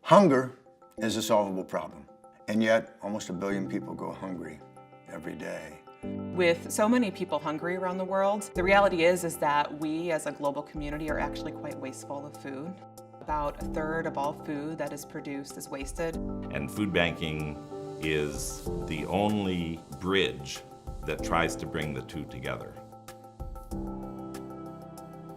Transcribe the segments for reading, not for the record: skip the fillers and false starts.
Hunger is a solvable problem, and yet almost 1 billion people go hungry every day. With so many people hungry around the world, the reality is that we as a global community are actually quite wasteful of food. About 1/3 of all food that is produced is wasted. And food banking is the only bridge that tries to bring the two together.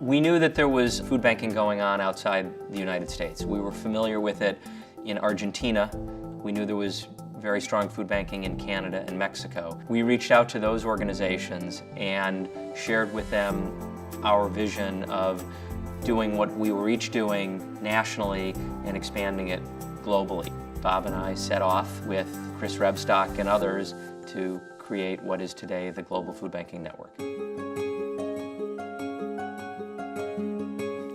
We knew that there was food banking going on outside the United States. We were familiar with it in Argentina. We knew there was very strong food banking in Canada and Mexico. We reached out to those organizations and shared with them our vision of doing what we were each doing nationally and expanding it globally. Bob and I set off with Chris Rebstock and others to create what is today the Global Food Banking Network.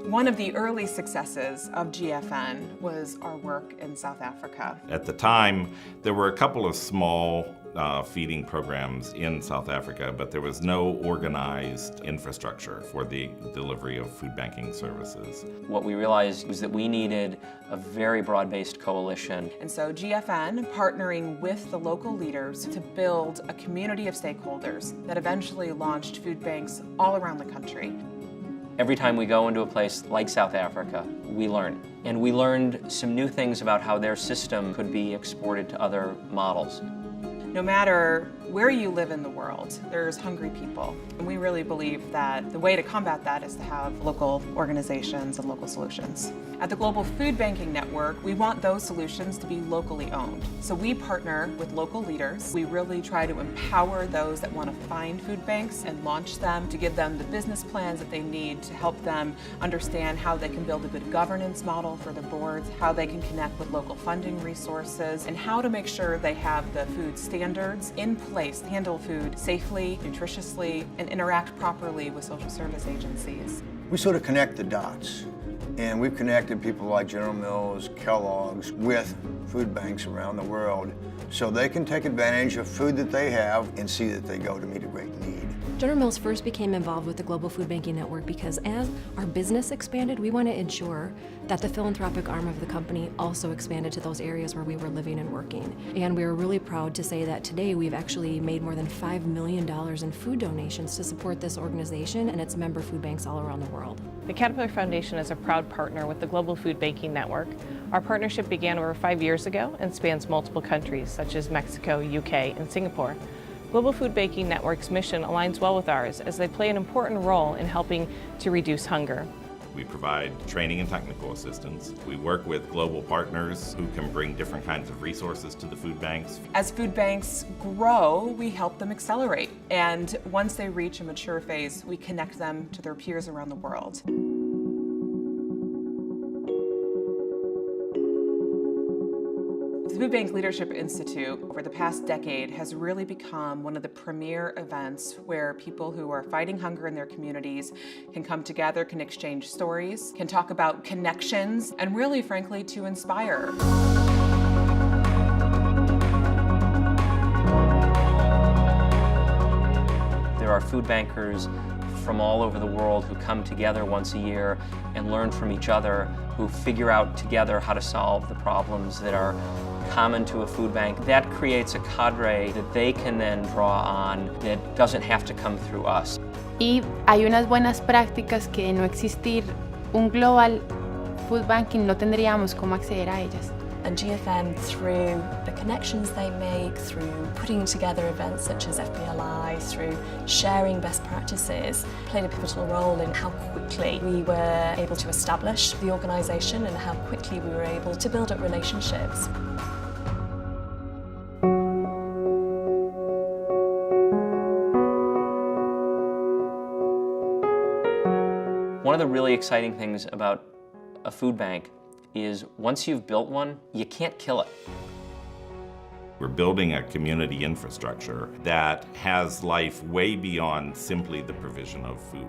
One of the early successes of GFN was our work in South Africa. At the time, there were a couple of small feeding programs in South Africa, but there was no organized infrastructure for the delivery of food banking services. What we realized was that we needed a very broad-based coalition. And so GFN, partnering with the local leaders to build a community of stakeholders that eventually launched food banks all around the country. Every time we go into a place like South Africa, we learn. And we learned some new things about how their system could be exported to other models. No matter where you live in the world, there's hungry people. And we really believe that the way to combat that is to have local organizations and local solutions. At the Global Food Banking Network, we want those solutions to be locally owned. So we partner with local leaders. We really try to empower those that want to find food banks and launch them, to give them the business plans that they need to help them understand how they can build a good governance model for their boards, how they can connect with local funding resources, and how to make sure they have the food standards in place to handle food safely, nutritiously, and interact properly with social service agencies. We sort of connect the dots, and we've connected people like General Mills, Kellogg's with food banks around the world so they can take advantage of food that they have and see that they go to meet a great need. General Mills first became involved with the Global Food Banking Network because as our business expanded, we want to ensure that the philanthropic arm of the company also expanded to those areas where we were living and working. And we were really proud to say that today we've actually made more than $5 million in food donations to support this organization and its member food banks all around the world. The Caterpillar Foundation is a proud partner with the Global Food Banking Network. Our partnership began over 5 years ago and spans multiple countries such as Mexico, UK, and Singapore. Global Food Banking Network's mission aligns well with ours as they play an important role in helping to reduce hunger. We provide training and technical assistance. We work with global partners who can bring different kinds of resources to the food banks. As food banks grow, we help them accelerate. And once they reach a mature phase, we connect them to their peers around the world. The Food Bank Leadership Institute over the past decade has really become one of the premier events where people who are fighting hunger in their communities can come together, can exchange stories, can talk about connections, and really, frankly, to inspire. There are food bankers from all over the world who come together once a year and learn from each other, who figure out together how to solve the problems that are common to a food bank. That creates a cadre that they can then draw on that doesn't have to come through us. Y hay unas buenas prácticas que de no existir un global food banking no tendríamos cómo acceder a ellas. And GFN, through the connections they make, through putting together events such as FBLI, through sharing best practices, played a pivotal role in how quickly we were able to establish the organisation and how quickly we were able to build up relationships. One of the really exciting things about a food bank is once you've built one, you can't kill it. We're building a community infrastructure that has life way beyond simply the provision of food.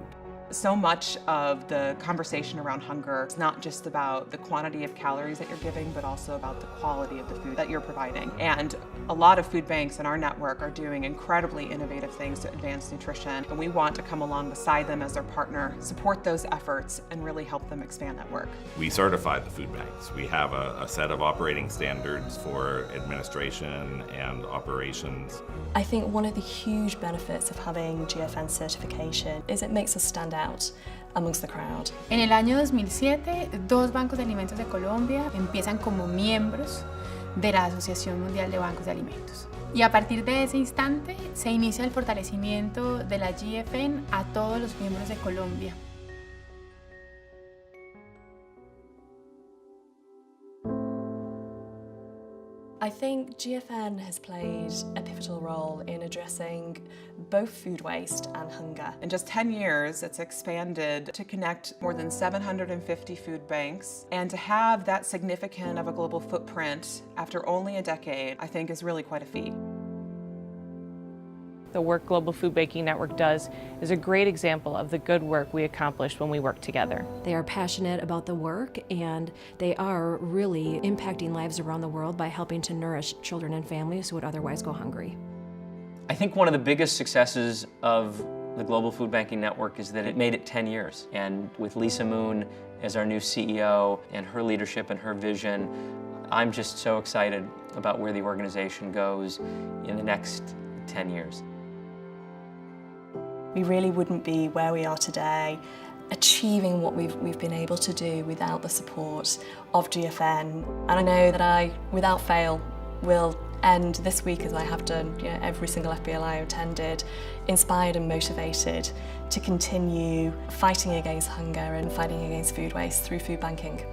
So much of the conversation around hunger is not just about the quantity of calories that you're giving, but also about the quality of the food that you're providing. And a lot of food banks in our network are doing incredibly innovative things to advance nutrition, and we want to come along beside them as their partner, support those efforts, and really help them expand that work. We certify the food banks. We have a set of operating standards for administration and operations. I think one of the huge benefits of having GFN certification is it makes us stand out amongst the crowd. En el año 2007, 2 bancos de alimentos de Colombia empiezan como miembros de la Asociación Mundial de Bancos de Alimentos. Y a partir de ese instante se inicia el fortalecimiento de la GFN a todos los miembros de Colombia. I think GFN has played a pivotal role in addressing both food waste and hunger. In just 10 years, it's expanded to connect more than 750 food banks, and to have that significant of a global footprint after only a decade, I think is really quite a feat. The work Global Food Banking Network does is a great example of the good work we accomplish when we work together. They are passionate about the work, and they are really impacting lives around the world by helping to nourish children and families who would otherwise go hungry. I think one of the biggest successes of the Global Food Banking Network is that it made it 10 years. And with Lisa Moon as our new CEO and her leadership and her vision, I'm just so excited about where the organization goes in the next 10 years. We really wouldn't be where we are today, achieving what we've been able to do without the support of GFN. And I know that I, without fail, will end this week, as I have done every single FBLI I attended, inspired and motivated to continue fighting against hunger and fighting against food waste through food banking.